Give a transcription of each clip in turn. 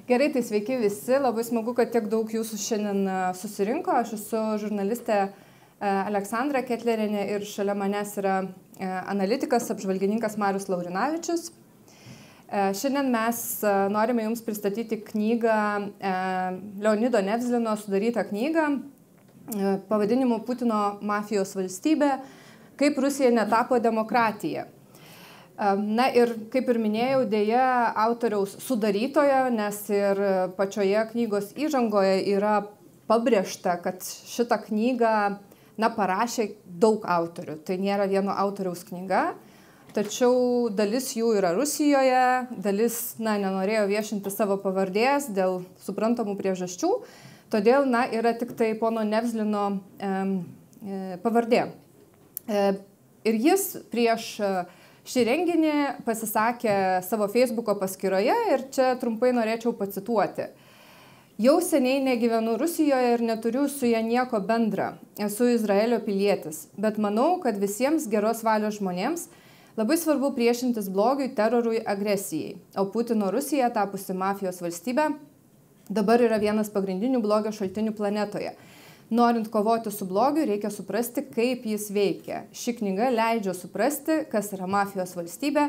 Gerai, tai sveiki visi. Labai smagu, kad tiek daug jūsų šiandien susirinko. Aš esu žurnalistė Aleksandra Ketlerienė ir šalia manęs yra analitikas, apžvalgininkas Marius Laurinavičius. Šiandien mes norime jums pristatyti knygą, Leonido Nevzlino sudarytą knygą pavadinimu Putino mafijos valstybė, kaip Rusija netapo demokratija. Na ir kaip ir minėjau, dėja autoriaus sudarytojo, nes ir pačioje knygos įžangoje yra pabrėžta, kad šitą knygą parašė daug autorių. Tai nėra vieno autoriaus knyga, tačiau dalis jų yra Rusijoje, dalis nenorėjo viešinti savo pavardės dėl suprantamų priežasčių, todėl yra tik tai pono Nevzlino pavardė. Ir jis prieš šį renginį pasisakė savo Facebooko paskyroje ir čia trumpai norėčiau pacituoti. Jau seniai negyvenu Rusijoje ir neturiu su ja nieko bendra. Esu Izraelio pilietis, bet manau, kad visiems geros valios žmonėms labai svarbu priešintis blogiui, terorui, agresijai. O Putino Rusija, tapusi mafijos valstybė, dabar yra vienas pagrindinių blogio šaltinių planetoje. Norint kovoti su blogiu, reikia suprasti, kaip jis veikia. Ši knyga leidžia suprasti, kas yra mafijos valstybė,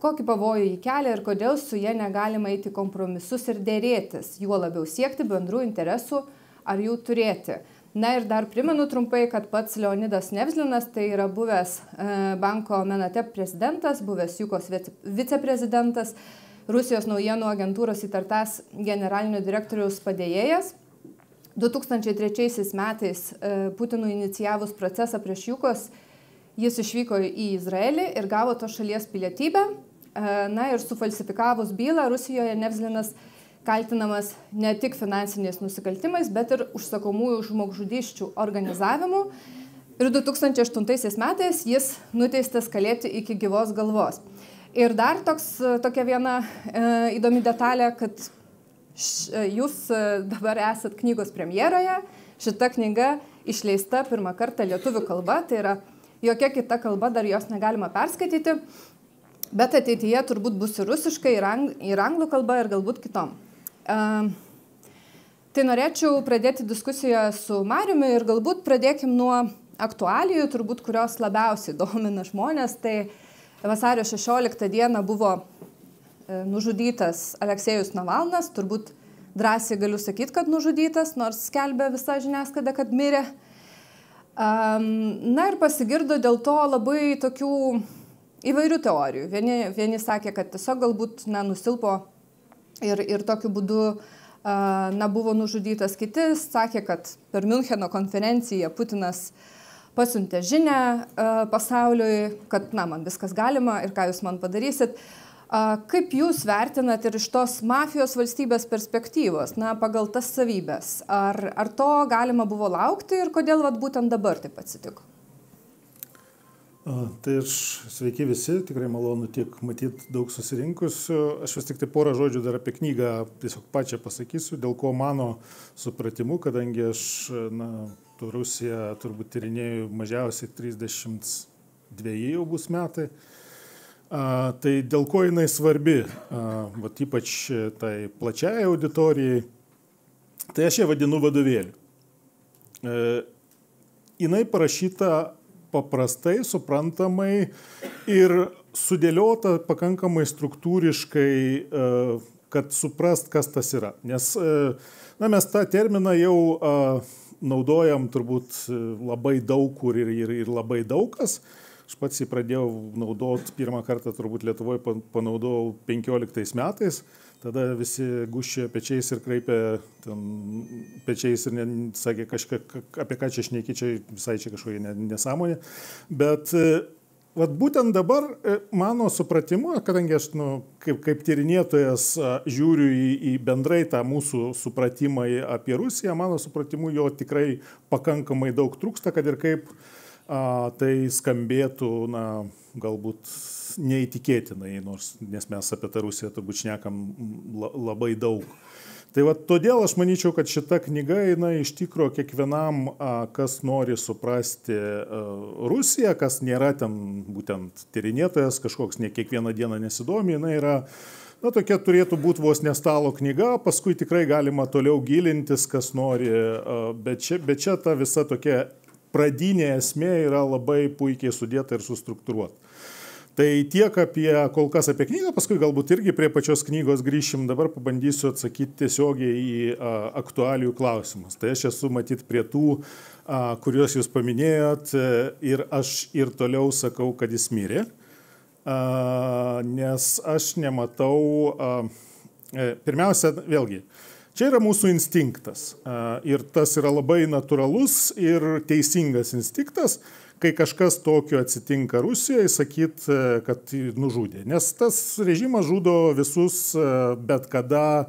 kokį pavojų jį kelia ir kodėl su ja negalima eiti kompromisus ir dėrėtis, juo labiau siekti bendrų interesų ar jų turėti. Na ir dar primenu trumpai, kad pats Leonidas Nevzlinas, tai yra buvęs banko Menate prezidentas, buvęs Jukos viceprezidentas, Rusijos naujienų agentūros įtartas generalinio direktoriaus padėjėjas. 2003 metais Putinui inicijavus procesą prieš Jukos, jis išvyko į Izraelį ir gavo tos šalies pilietybę. Na ir sufalsifikavus bylą, Rusijoje Nevzlinas kaltinamas ne tik finansiniais nusikaltimais, bet ir užsakomųjų žmogžudysčių organizavimu. Ir 2008 metais jis nuteistas kalėti iki gyvos galvos. Ir dar tokia viena įdomi detalė, kad jūs dabar esat knygos premjeroje. Šita knyga išleista pirmą kartą lietuvių kalba, tai yra jokia kita kalba, dar jos negalima perskaityti, bet ateityje turbūt bus ir rusiškai, ir anglų kalba, ir galbūt kitom. Tai norėčiau pradėti diskusiją su Mariumi ir galbūt pradėkim nuo aktualijų, turbūt kurios labiausiai domina žmonės. Tai vasario 16 dieną buvo nužudytas Aleksejus Navalnas, turbūt drąsiai galiu sakyti, kad nužudytas, nors skelbia visa žiniasklaida, kad mirė. Na ir pasigirdo dėl to labai tokių įvairių teorijų. Vieni sakė, kad tiesiog galbūt nusilpo ir tokiu būdu buvo nužudytas. Kiti sakė, kad per Miuncheno konferenciją Putinas pasiuntė žinią pasauliui, kad man viskas galima ir ką jūs man padarysit. Kaip jūs vertinat ir iš tos mafijos valstybės perspektyvos, pagal tas savybės? Ar to galima buvo laukti ir kodėl būtent dabar taip atsitiko? Tai sveiki visi, tikrai malonu tiek matyti daug susirinkusių. Aš vis tik tai porą žodžių dar apie knygą tiesiog pačią pasakysiu, dėl ko mano supratimu, kadangi aš Rusiją turbūt tyrinėjau mažiausiai 32 jau bus metai. Tai dėl ko jinai svarbi, ypač tai plačiai auditorijai, tai aš ją vadinu vadovėliu. Jinai parašyta paprastai, suprantamai ir sudėliota pakankamai struktūriškai, kad suprast, kas tas yra. Nes mes tą terminą jau naudojam turbūt labai daug kur ir labai daug kas. Aš pats jį pradėjau naudoti pirmą kartą, turbūt Lietuvoje panaudojau 15 metais. Tada visi guščiojo pečiais ir kreipė pečiais ir sakė, apie ką čia šneki, čia visai čia kažkokia nesąmonė. Bet būtent dabar mano supratimu, kadangi aš kaip tyrinėtojas žiūriu į bendrai tą mūsų supratimą apie Rusiją, mano supratimu jo tikrai pakankamai daug trūksta, kad ir kaip tai skambėtų, galbūt neįtikėtinai, nes mes apie tą Rusiją turbūt šnekam labai daug. Tai todėl aš manyčiau, kad šita knyga, iš tikro kiekvienam, kas nori suprasti Rusiją, kas nėra ten būtent tyrinėtojas, kažkoks ne kiekvieną dieną nesidomi, jinai yra na, tokia turėtų būti vos ne stalo knyga, paskui tikrai galima toliau gilintis, kas nori, bet čia ta visa tokia pradinė esmė yra labai puikiai sudėta ir sustruktūruota. Tai tiek kol kas apie knygą, paskui galbūt irgi prie pačios knygos grįšim, dabar pabandysiu atsakyti tiesiogiai į aktualijų klausimus. Tai aš esu matyt prie tų, kuriuos jūs paminėjot, ir aš ir toliau sakau, kad jis mirė, nes aš nematau, pirmiausia, vėlgi, čia yra mūsų instinktas ir tas yra labai natūralus ir teisingas instinktas, kai kažkas tokio atsitinka Rusijoje, sakyt, kad nužudė. Nes tas režimas žudo visus bet kada,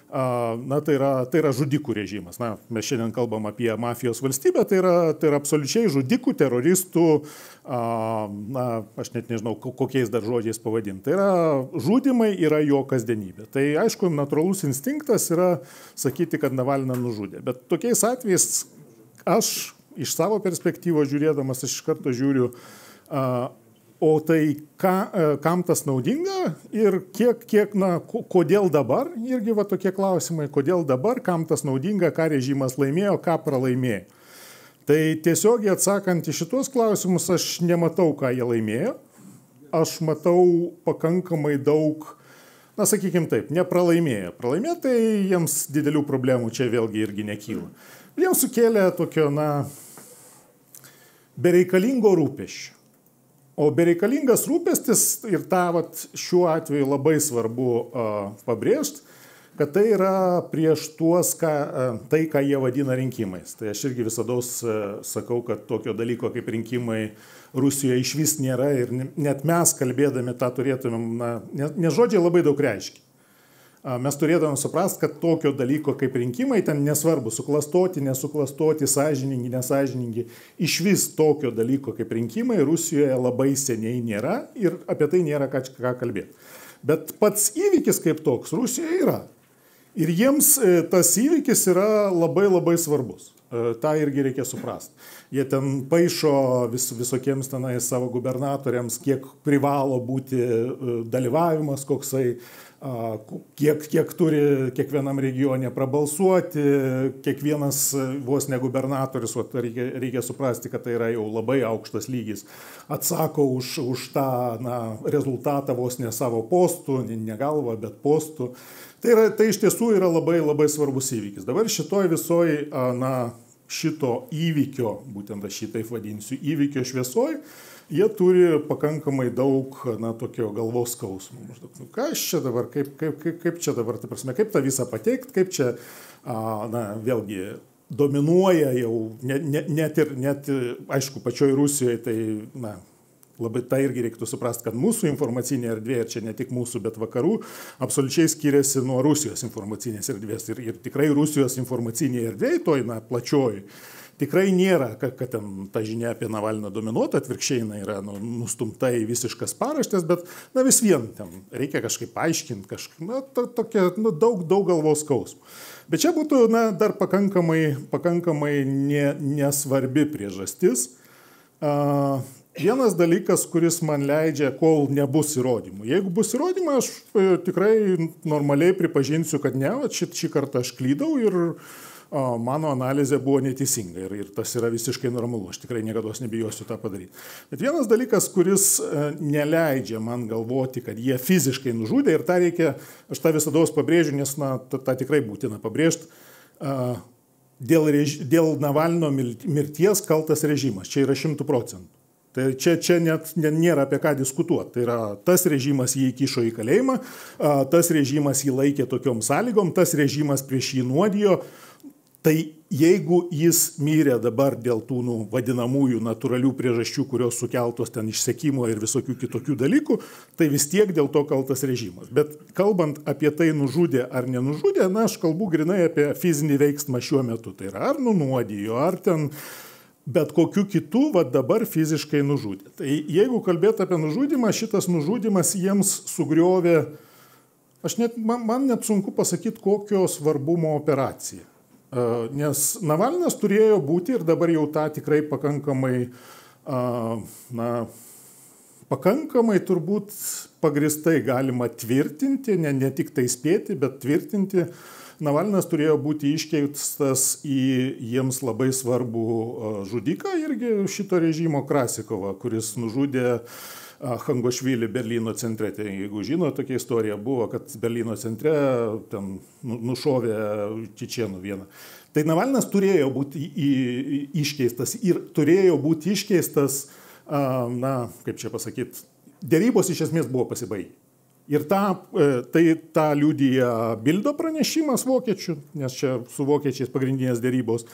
na, tai yra žudikų režimas. Na, mes šiandien kalbam apie mafijos valstybę, tai yra absoliučiai žudikų, teroristų, na, aš net nežinau, kokiais dar žodžiais pavadinti. Tai yra žudimai, yra jo kasdienybė. Tai aišku, natūralus instinktas yra sakyti, kad Navalną nužudė. Bet tokiais atvejais aš iš savo perspektyvos žiūrėdamas, aš iš karto žiūriu, o tai kam tas naudinga ir kiek, na, kodėl dabar, irgi va tokie klausimai, kodėl dabar, kam tas naudinga, ką režimas laimėjo, ką pralaimėjo. Tai tiesiogiai atsakant į šitos klausimus, aš nematau, ką jie laimėjo, aš matau pakankamai daug, na, sakykime taip, nepralaimėjo. Pralaimėjo, tai jiems didelių problemų čia vėlgi irgi nekyla. Jiems sukėlė tokio, na, bereikalingo rūpesčio. O bereikalingas rūpestis, ir tą šiuo atveju labai svarbu pabrėžti, kad tai yra prieš tuos, tai, ką jie vadina rinkimais. Tai aš irgi visados sakau, kad tokio dalyko kaip rinkimai Rusijoje iš vis nėra ir net mes kalbėdami tą turėtumėm, nes žodžiai labai daug reiškia. Mes turėtume suprasti, kad tokio dalyko kaip rinkimai ten nesvarbu, suklastoti, nesuklastoti, sąžiningi, nesąžiningi. Iš vis tokio dalyko kaip rinkimai Rusijoje labai seniai nėra ir apie tai nėra ką kalbėti. Bet pats įvykis kaip toks Rusijoje yra. Ir jiems tas įvykis yra labai labai svarbus. Ta irgi reikia suprasti. Jie ten paišo visokiems tenai savo gubernatoriams, kiek privalo būti dalyvavimas, koksai, kiek turi kiekvienam regione prabalsuoti, kiekvienas vos ne gubernatorius, reikia suprasti, kad tai yra jau labai aukštas lygis, atsako už tą, na, rezultatą vos ne savo postų, ne galvą, bet postų. Tai iš tiesų yra labai labai svarbus įvykis. Dabar šitoj visoj, na, šito įvykio, būtent aš šitaip vadinsiu, įvykio šviesoj, jie turi pakankamai daug, na, tokio galvos skausmo. Maždaug, nu, ką aš čia dabar, kaip čia dabar, ta prasme, kaip tą visą pateikti, kaip čia, na, vėlgi, dominuoja jau, net, aišku, pačioj Rusijoje, tai, na, labai tai irgi reiktų suprasti, kad mūsų informacinė erdvė, ir čia ne tik mūsų, bet vakarų, absoliučiai skiriasi nuo Rusijos informacinės erdvės. Ir tikrai Rusijos informacinė erdvė, toj, na, plačioji, tikrai nėra, kad ten ta žinia apie Navalną dominuotų, atvirkščiai yra nustumta į visiškas paraštės, bet, na, vis vien ten reikia kažkaip aiškinti, na, tokia, nu, daug galvos skausmų. Bet čia būtų, na, dar pakankamai nesvarbi priežastis. Vienas dalykas, kuris man leidžia, kol nebus įrodymų. Jeigu bus įrodymai, aš tikrai normaliai pripažinsiu, kad ne, šį kartą aš klydau ir mano analizė buvo neteisinga ir tas yra visiškai normalu. Aš tikrai niekada nebijosiu tą padaryti. Bet vienas dalykas, kuris neleidžia man galvoti, kad jie fiziškai nužudė, ir tą reikia, aš tą visados pabrėžiu, nes, na, tą tikrai būtina pabrėžti, dėl Navalno mirties kaltas režimas. Čia yra 100%. Tai čia net nėra apie ką diskutuoti. Tai yra tas režimas jį įkišo į kalėjimą, tas režimas jį laikė tokiom sąlygom, tas režimas prieš jį nuodijo. Tai jeigu jis mirė dabar dėl tų vadinamųjų natūralių priežasčių, kurios sukeltos ten išsekimo ir visokių kitokių dalykų, tai vis tiek dėl to kaltas režimas. Bet kalbant apie tai nužudė ar nenužudė, na, aš kalbu grinai apie fizinį veiksmą šiuo metu. Tai yra ar nunuodijo, ar ten bet kokiu kitų dabar fiziškai nužudė. Tai jeigu kalbėt apie nužudimą, šitas nužudimas jiems sugriovė, man net sunku pasakyti, kokio svarbumo operacija. Nes Navalnas turėjo būti ir dabar jau tą tikrai pakankamai, na, pakankamai turbūt pagristai galima tvirtinti, ne tik tai spėti, bet tvirtinti, Navalnas turėjo būti iškeistas į jiems labai svarbų žudiką irgi šito režimo Krasikovą, kuris nužudė Changošvilį Berlyno centre. Tai, jeigu žino, tokia istorija buvo, kad Berlyno centre ten nušovė čečėnų vieną. Tai Navalnas turėjo būti iškeistas ir turėjo būti iškeistas, na, kaip čia pasakyti, dėrybos iš esmės buvo pasibaigę. Ir tą liudija Bildo pranešimas vokiečių, nes čia su vokiečiais pagrindinės dėrybos.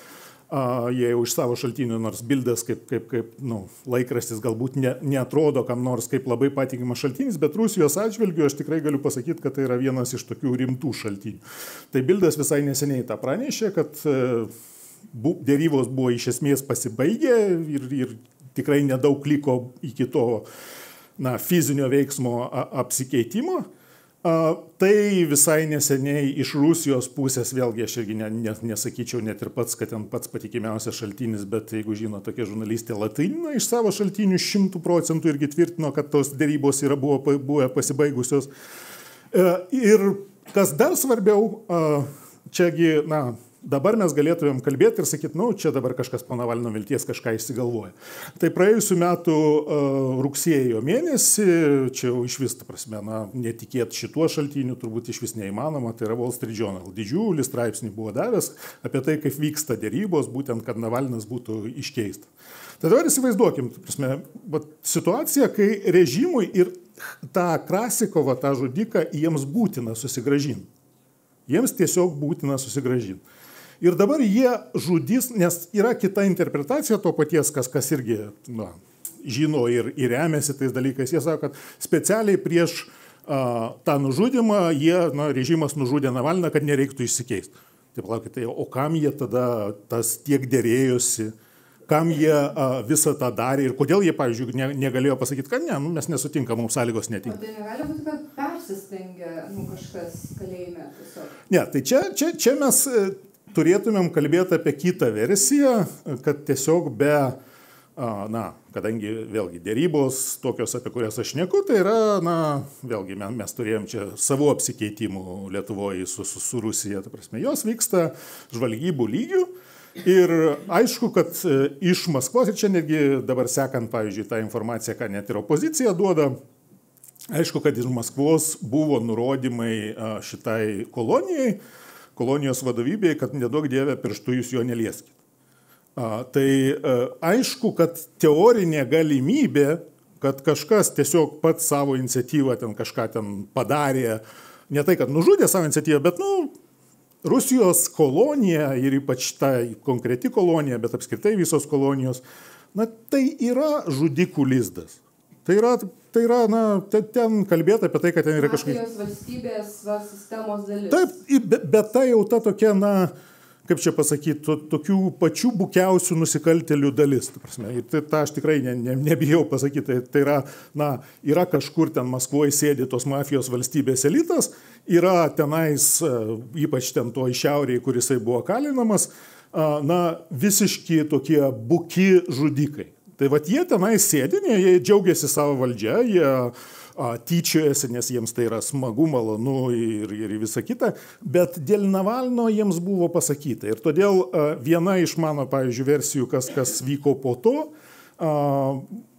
Jie jau iš savo šaltinių, nors Bildas kaip laikrastis galbūt neatrodo kam nors kaip labai patikimas šaltinis, bet Rusijos atžvilgiu aš tikrai galiu pasakyti, kad tai yra vienas iš tokių rimtų šaltinių. Tai Bildas visai neseniai tą pranešė, kad dėrybos buvo iš esmės pasibaigę ir tikrai nedaug liko iki to fizinio veiksmo apsikeitimo. Tai visai neseniai iš Rusijos pusės, vėlgi aš irgi nesakyčiau net ir pats, kad ten pats patikimiausias šaltinis, bet jeigu žino tokia žurnalistė Latinina, iš savo šaltinių 100% irgi tvirtino, kad tos dėrybos buvo pasibaigusios. Ir kas dar svarbiau, čiagi, dabar mes galėtumėm kalbėti ir sakyti, čia dabar kažkas po Navalno vilties kažką išsigalvoja. Tai praėjusiu metu rugsėjo mėnesį, čia jau iš vis, ta prasme, netikėt šituo šaltiniu turbūt iš vis neįmanoma, tai yra Wall Street Journal. Didžiulį straipsnį buvo davęs apie tai, kaip vyksta dėrybos, būtent, kad Navalnas būtų iškeistas. Tai dabar įsivaizduokim, ta prasme, situacija, kai režimui ir tą Krasikovą, tą žudiką, jiems būtina susigrąžinti. Jiems tiesiog būtina susigrąžinti. Ir dabar jie žudys, nes yra kita interpretacija to paties, kas irgi žino ir remiasi tais dalykais. Jie sako, kad specialiai prieš tą nužudimą režimas nužudė Navalną, kad nereiktų išsikeisti. Tai palaukite, o kam jie tada tas tiek dėrėjosi, kam jie visą tą darė ir kodėl jie, pavyzdžiui, negalėjo pasakyti, kad mes nesutinkam, mums sąlygos netinka. O tai negali būti, kad persistengė kažkas kalėjime tiesiog? Ne, tai čia mes turėtumėm kalbėti apie kitą versiją, kad tiesiog kadangi vėlgi dėrybos tokios, apie kurias aš šneku, tai yra, vėlgi mes turėjom čia savų apsikeitimų Lietuvoje su Rusija, ta prasme, jos vyksta žvalgybų lygių ir aišku, kad iš Maskvos, ir čia netgi dabar sekant, pavyzdžiui, tą informaciją, ką net ir opozicija duoda, aišku, kad iš Maskvos buvo nurodymai šitai kolonijos vadovybėje, kad neduok Dieve pirštų jūs jo nelieskit. Tai aišku, kad teorinė galimybė, kad kažkas tiesiog pats savo iniciatyvą ten kažką ten padarė, ne tai, kad nužudė savo iniciatyvą, bet, Rusijos kolonija ir ypač ta konkreti kolonija, bet apskritai visos kolonijos, tai yra žudikų lizdas. Tai yra, ten kalbėti apie tai, kad ten yra kažkaip... Mafijos valstybės sistemos dalis. Taip, bet tai jau ta tokia, kaip čia pasakyti, tokių pačių bukiausių nusikaltėlių dalis. Ir tą aš tikrai nebijau pasakyti. Tai yra, yra kažkur ten Maskvoje sėdi tos mafijos valstybės elitas, yra tenais, ypač ten to iš šiaurėje, kur jisai buvo kalinamas, visiški tokie buki žudikai. Tai jie tenai sėdinė, jie džiaugiasi savo valdžia, jie tyčiojasi, nes jiems tai yra smagu, malonu ir visa kita, bet dėl Navalno jiems buvo pasakyta. Ir todėl viena iš mano, pavyzdžiui, versijų, kas vyko po to,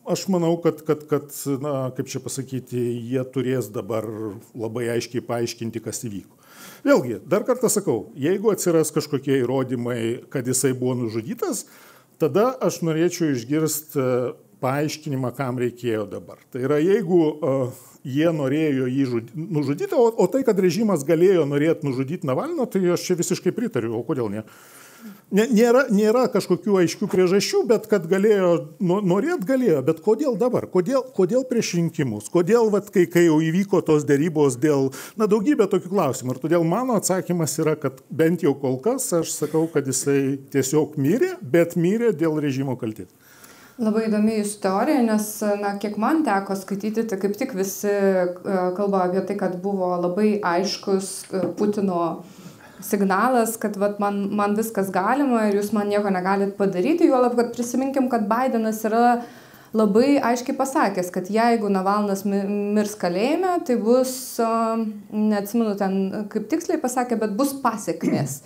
aš manau, kad kaip čia pasakyti, jie turės dabar labai aiškiai paaiškinti, kas įvyko. Vėlgi, dar kartą sakau, jeigu atsiras kažkokie įrodymai, kad jisai buvo nužudytas, tada aš norėčiau išgirsti paaiškinimą, kam reikėjo dabar. Tai yra, jeigu jie norėjo jį nužudyti, o tai, kad režimas galėjo norėti nužudyti Navalną, tai aš čia visiškai pritariu, o kodėl ne? Nėra kažkokių aiškių priežasčių, bet kad galėjo, norėt galėjo, bet kodėl dabar? Kodėl prieš rinkimus? Kodėl, kai jau įvyko tos dėrybos dėl, daugybė tokių klausimų. Ir todėl mano atsakymas yra, kad bent jau kol kas aš sakau, kad jisai tiesiog mirė, bet mirė dėl režimo kaltės. Labai įdomi jūsų teorija, nes, kiek man teko skaityti, tai kaip tik visi kalba apie tai, kad buvo labai aiškus Putino signalas, kad man viskas galima ir jūs man nieko negalit padaryti, juolab, kad prisiminkim, kad Bidenas yra labai aiškiai pasakęs, kad jeigu Navalnas mirs kalėjime, tai bus, neatsimenu ten kaip tiksliai pasakė, bet bus pasiekmės.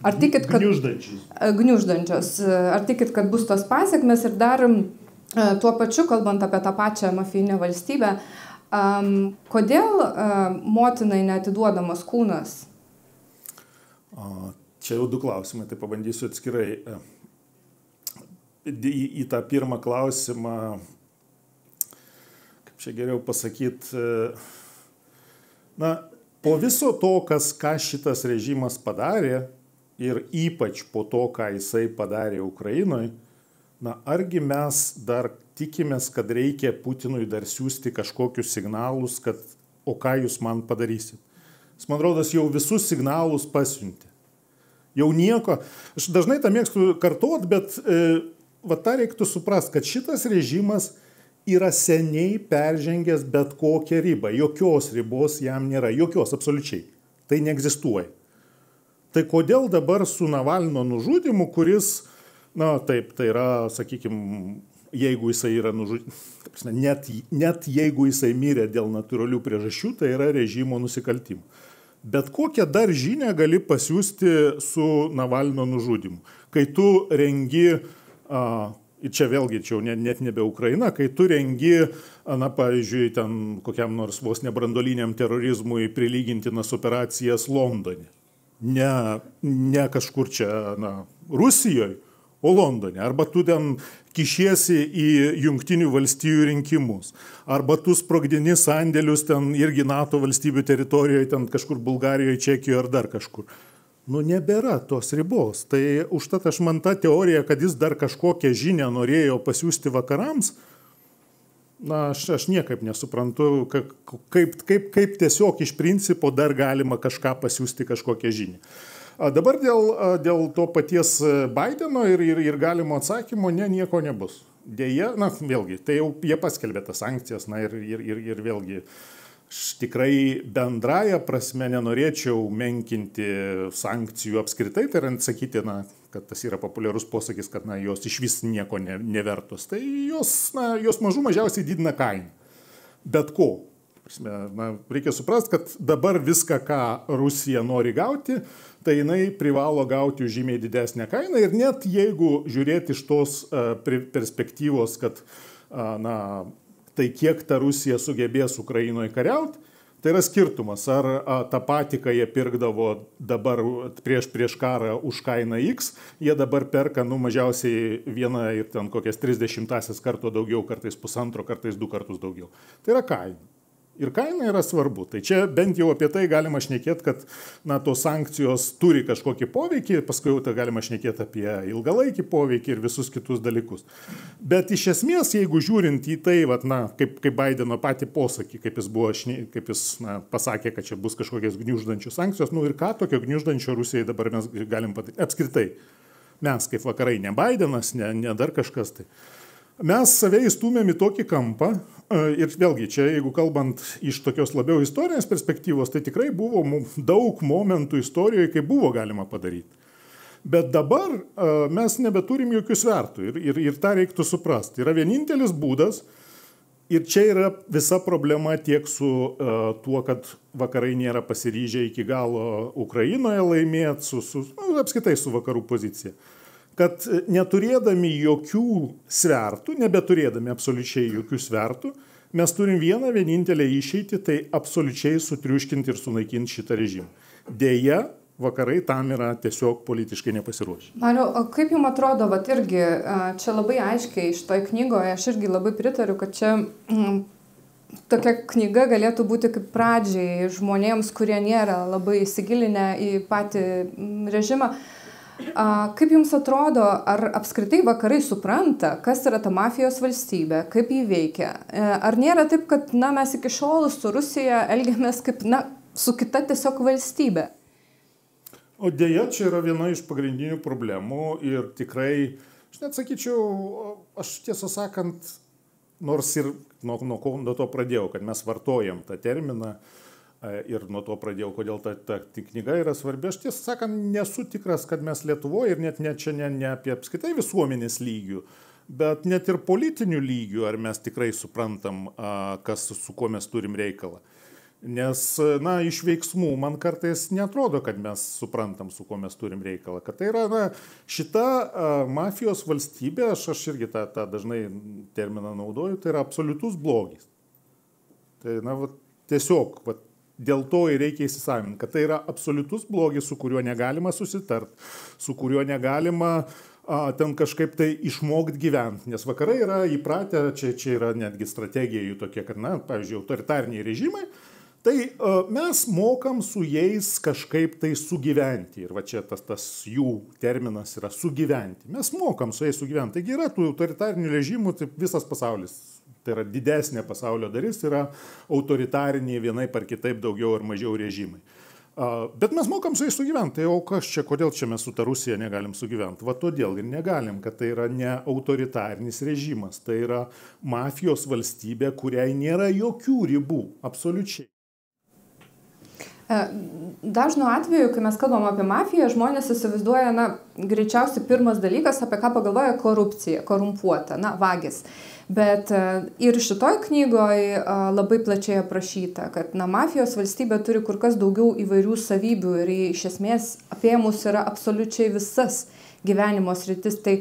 Ar tikit, kad... Gniuždančios. Ar tikit, kad bus tos pasiekmės ir dar tuo pačiu, kalbant apie tą pačią mafijinę valstybę, kodėl motinai neatiduodamas kūnas? Čia jau du klausimai, tai pabandysiu atskirai. Į tą pirmą klausimą, kaip čia geriau pasakyti, po viso to, ką šitas režimas padarė ir ypač po to, ką jisai padarė Ukrainoje, argi mes dar tikimės, kad reikia Putinui dar siūsti kažkokius signalus, kad o ką jūs man padarysit. Jis, man rodos, jau visus signalus pasiuntė. Jau nieko. Aš dažnai tą mėgstu kartuot, bet tą reiktų suprast, kad šitas režimas yra seniai peržengęs bet kokią ribą. Jokios ribos jam nėra. Jokios, absoliučiai. Tai neegzistuoja. Tai kodėl dabar su Navalno nužudymu, kuris, taip, tai yra, sakykime, jeigu jisai yra nužudytas, net jeigu jisai mirė dėl natūralių priežasčių, tai yra režimo nusikaltimų. Bet kokią dar žinią gali pasiųsti su Navalno nužudymu. Kai tu rengi, ir čia vėlgi, net nebe Ukraina, kai tu rengi, pavyzdžiui, ten kokiam nors vos nebrandoliniam terorizmui prilygintinas operacijas Londone. Ne kažkur čia, Rusijoje, o Londone. Arba tu ten kišiesi į Jungtinių valstijų rinkimus. Arba tu sprogdini sandėlius ten irgi NATO valstybių teritorijoje, ten kažkur Bulgarijoje, Čekijoje ar dar kažkur. Nebėra tos ribos. Tai užtat aš man ta teorija, kad jis dar kažkokią žinią norėjo pasiųsti vakarams, aš niekaip nesuprantu, kaip tiesiog iš principo dar galima kažką pasiųsti kažkokią žinią. Dabar dėl to paties Baideno ir galimo atsakymo, nieko nebus. Deja, vėlgi, tai jau jie paskelbė tas sankcijas, ir vėlgi, aš tikrai bendraja prasme nenorėčiau menkinti sankcijų apskritai, tai yra sakyti, kad tas yra populiarus posakis, kad jos iš vis nieko nevertos. Tai jos mažiausiai didina kainą. Bet ko? Reikia suprasti, kad dabar viską, ką Rusija nori gauti, tai jinai privalo gauti už žymiai didesnę kainą. Ir net jeigu žiūrėti iš tos perspektyvos, kad tai kiek ta Rusija sugebės Ukrainoje kariauti, tai yra skirtumas. Ar tą patį, ką jie pirkdavo dabar prieš karą už kainą X, jie dabar perka mažiausiai vieną ir ten kokias 30 karto daugiau, kartais pusantro, kartais 2 kartus daugiau. Tai yra kaina. Ir kaina yra svarbu. Tai čia bent jau apie tai galima šnekėti, kad tos sankcijos turi kažkokį poveikį, paskui jau tai galima šnekėti apie ilgalaikį poveikį ir visus kitus dalykus. Bet iš esmės, jeigu žiūrint į tai, kaip Baideno patį posakį, kaip jis pasakė, kad čia bus kažkokios gniuždančios sankcijos, ir ką tokio gniuždančio Rusijai dabar mes galim padaryti. Apskritai, mes kaip vakarai, ne Baidenas, ne dar kažkas tai. Mes save įstumėm į tokį kampą ir vėlgi čia, jeigu kalbant iš tokios labiau istorinės perspektyvos, tai tikrai buvo daug momentų istorijoje, kai buvo galima padaryti. Bet dabar mes nebeturim jokių svertų ir tą reiktų suprasti. Yra vienintelis būdas ir čia yra visa problema tiek su tuo, kad vakarai nėra pasiryžę iki galo Ukrainoje laimėti, apskritai su vakarų pozicija. Kad neturėdami jokių svertų, nebeturėdami absoliučiai jokių svertų, mes turim vienintelę išeitį, tai absoliučiai sutriuškinti ir sunaikinti šitą režimą. Deja, vakarai tam yra tiesiog politiškai nepasiruošę. Mariau, o kaip jums atrodo, irgi čia labai aiškiai šitoje knygoje, aš irgi labai pritariu, kad čia tokia knyga galėtų būti kaip pradžiai žmonėms, kurie nėra labai įsigilinę į patį režimą. Kaip jums atrodo, ar apskritai vakarai supranta, kas yra ta mafijos valstybė, kaip jį veikia? Ar nėra taip, kad mes iki šiol su Rusija elgiamės kaip su kita tiesiog valstybė? O dėja, čia yra viena iš pagrindinių problemų ir tikrai, aš net sakyčiau, aš tiesą sakant, nors ir nuo to pradėjau, kad mes vartojam tą terminą, ir nuo to pradėjau, kodėl ta knyga yra svarbi. Aš tiesą sakant, nesu tikras, kad mes Lietuvoje ir net čia ne apie apskaitai visuomenės lygių bet net ir politiniu lygiu, ar mes tikrai suprantam, su kuo mes turim reikalą. Nes, iš veiksmų man kartais netrodo, kad mes suprantam, su kuo mes turim reikalą. Kad tai yra, šita mafijos valstybė, aš irgi tą dažnai terminą naudoju, tai yra absoliutus blogis. Tai, tiesiog, dėl to ir reikia įsisavinti, kad tai yra absoliutus blogis, su kuriuo negalima susitart, su kuriuo negalima ten kažkaip tai išmokti gyventi. Nes vakarai yra įpratę, čia yra netgi strategija jų tokia, kad, pavyzdžiui, autoritariniai režimai, tai mes mokam su jais kažkaip tai sugyventi. Ir čia tas jų terminas yra sugyventi. Mes mokam su jais sugyventi. Taigi yra tų autoritarinių režimų, tai visas pasaulis. Tai yra didesnė pasaulio dalis, yra autoritariniai vienaip ar kitaip daugiau ar mažiau režimai. Bet mes mokam su jais sugyventi. Tai o kas čia, kodėl čia mes su ta Rusija negalim sugyventi? Todėl ir negalim, kad tai yra ne autoritarinis režimas. Tai yra mafijos valstybė, kuriai nėra jokių ribų. Absoliučiai. Dažnu atveju, kai mes kalbam apie mafiją, žmonės įsivaizduoja, greičiausiai pirmas dalykas, apie ką pagalvoja, korupcija, korumpuota, vagis. Bet ir šitoj knygoje labai plačiai aprašyta, kad mafijos valstybė turi kur kas daugiau įvairių savybių ir iš esmės apėmus yra absoliučiai visas gyvenimo sritis. Tai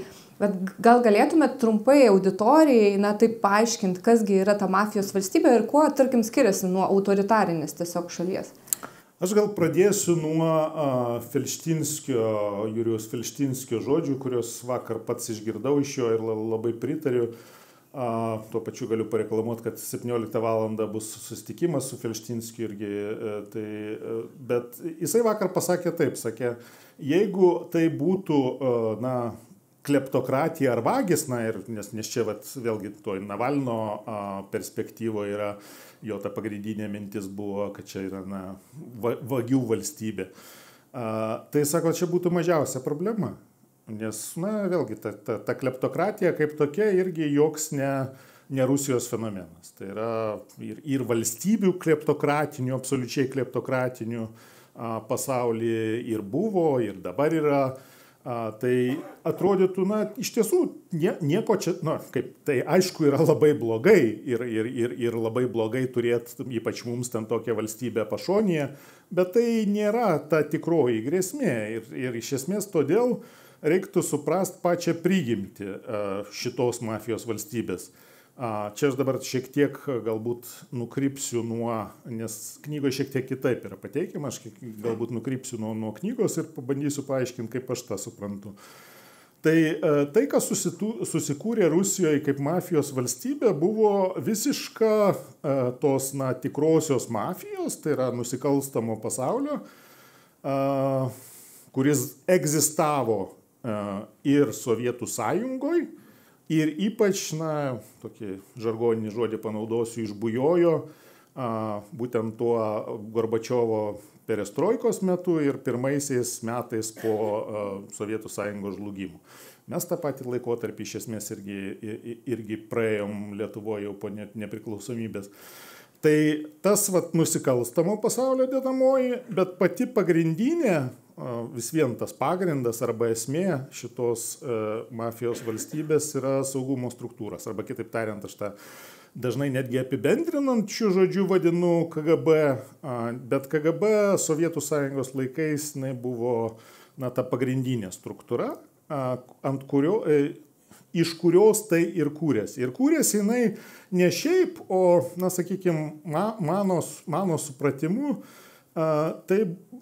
gal galėtumėt trumpai auditorijai taip paaiškinti, kasgi yra ta mafijos valstybė ir kuo, tarkim, skiriasi nuo autoritarinės tiesiog šalies? Aš gal pradėsiu nuo Jurijos Felštinskio žodžių, kuriuos vakar pats išgirdau iš jo ir labai pritariu. Tuo pačiu galiu pareklamuoti, kad 17 valandą bus susitikimas su Felštinskiu irgi. Bet jisai vakar pasakė taip, sakė, jeigu tai būtų kleptokratija ar vagis, nes čia vėlgi toj Navalno perspektyvoje yra, jo ta pagrindinė mintis buvo, kad čia yra vagių valstybė. Tai sako, čia būtų mažiausia problema, nes vėlgi ta kleptokratija kaip tokia irgi joks ne Rusijos fenomenas. Tai yra ir valstybių kleptokratinių, absoliučiai kleptokratinių pasaulyje ir buvo, ir dabar yra. Tai atrodytų, iš tiesų, nieko čia, tai aišku yra labai blogai ir labai blogai turėti, ypač mums ten tokią valstybę pašonėje, bet tai nėra ta tikroji grėsmė ir iš esmės todėl reiktų suprasti pačią prigimtį šitos mafijos valstybės. Čia aš dabar šiek tiek galbūt nukrypsiu nes knygoje šiek tiek kitaip yra pateikiama, aš galbūt nukrypsiu nuo knygos ir pabandysiu paaiškinti, kaip aš tą suprantu. Tai kas susikūrė Rusijoje kaip mafijos valstybė, buvo visiška tos tikrosios mafijos, tai yra nusikalstamo pasaulio, kuris egzistavo ir Sovietų Sąjungoje. Ir ypač, tokį žargoninį žodį panaudosiu, išbujojo būtent tuo Gorbačiovo perestroikos metu ir pirmaisiais metais po Sovietų Sąjungos žlugimo. Mes tą patį laikotarpį iš esmės irgi praėjom Lietuvoje jau po nepriklausomybės. Tai tas nusikalstamo pasaulio dedamoji, bet pati pagrindinė, vis vien tas pagrindas arba esmė šitos mafijos valstybės yra saugumo struktūros. Arba kitaip tariant, aš tą dažnai netgi apibendrinant šių žodžių vadinu KGB, bet KGB Sovietų Sąjungos laikais buvo ta pagrindinė struktūra, iš kurios tai ir kūrėsi. Ir kūrėsi jinai ne šiaip, o, sakykime, mano supratimu, tai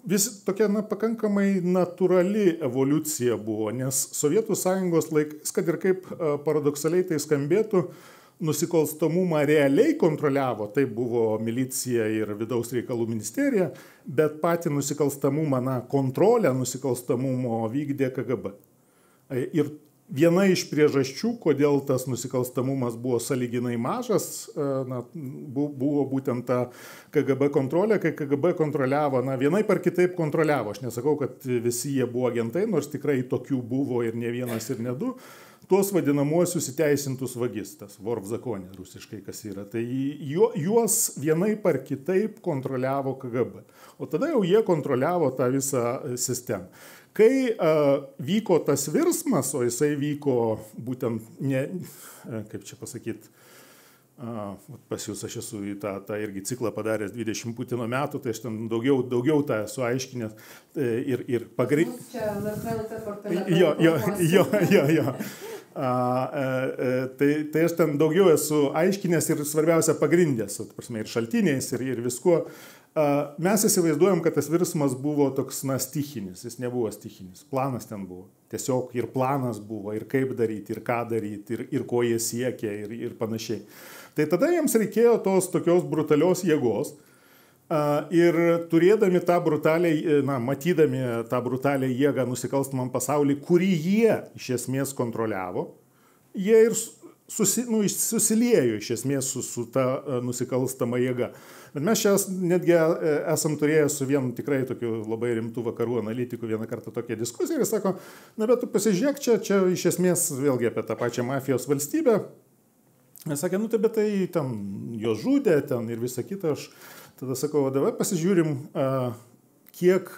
vis tokia pakankamai natūrali evoliucija buvo, nes Sovietų Sąjungos laikais, kad ir kaip paradoksaliai tai skambėtų, nusikalstamumą realiai kontroliavo, tai buvo milicija ir vidaus reikalų ministerija, bet patį nusikalstamumą, kontrolę nusikalstamumo vykdė KGB. Ir viena iš priežasčių, kodėl tas nusikalstamumas buvo sąlyginai mažas, buvo būtent ta KGB kontrolė, kai KGB kontroliavo, vienaip ar kitaip kontroliavo. Aš nesakau, kad visi jie buvo agentai, nors tikrai tokių buvo ir ne vienas ir ne du. tuos vadinamuosius įteisintus vagis, tas vorvzakonė rusiškai kas yra. Tai juos vienaip ar kitaip kontroliavo KGB. O tada jau jie kontroliavo tą visą sistemą. Kai vyko tas virsmas, o jisai vyko būtent, kaip čia pasakyti, pas jūs aš esu į tą irgi ciklą padaręs 20 Putino metų, tai aš ten daugiau tą esu aiškinęs ir pagrindinį. Čia LRT portale. Jo. Tai aš ten daugiau esu aiškinęs ir svarbiausia pagrindęs, ir šaltiniais, ir viskuo. Mes įsivaizduojam, kad tas virsmas buvo toks, stichinis, jis nebuvo stichinis, planas ten buvo. Tiesiog ir planas buvo, ir kaip daryti, ir ką daryti, ir ko jie siekė, ir panašiai. Tai tada jiems reikėjo tos tokios brutalios jėgos ir turėdami tą brutalią, matydami tą brutalią jėgą nusikalstamam pasauliui, kurį jie iš esmės kontroliavo, jie ir susiliejo iš esmės su ta nusikalstama jėga. Bet mes čia netgi esam turėję su vienu tikrai tokiu labai rimtų vakarų analitiku vieną kartą tokią diskusiją ir sako, bet tu pasižiūrėk, čia iš esmės vėlgi apie tą pačią mafijos valstybę. Jis sakė, bet tai ten jo žudė ten ir visa kita. Aš tada sakau, davai pasižiūrim, kiek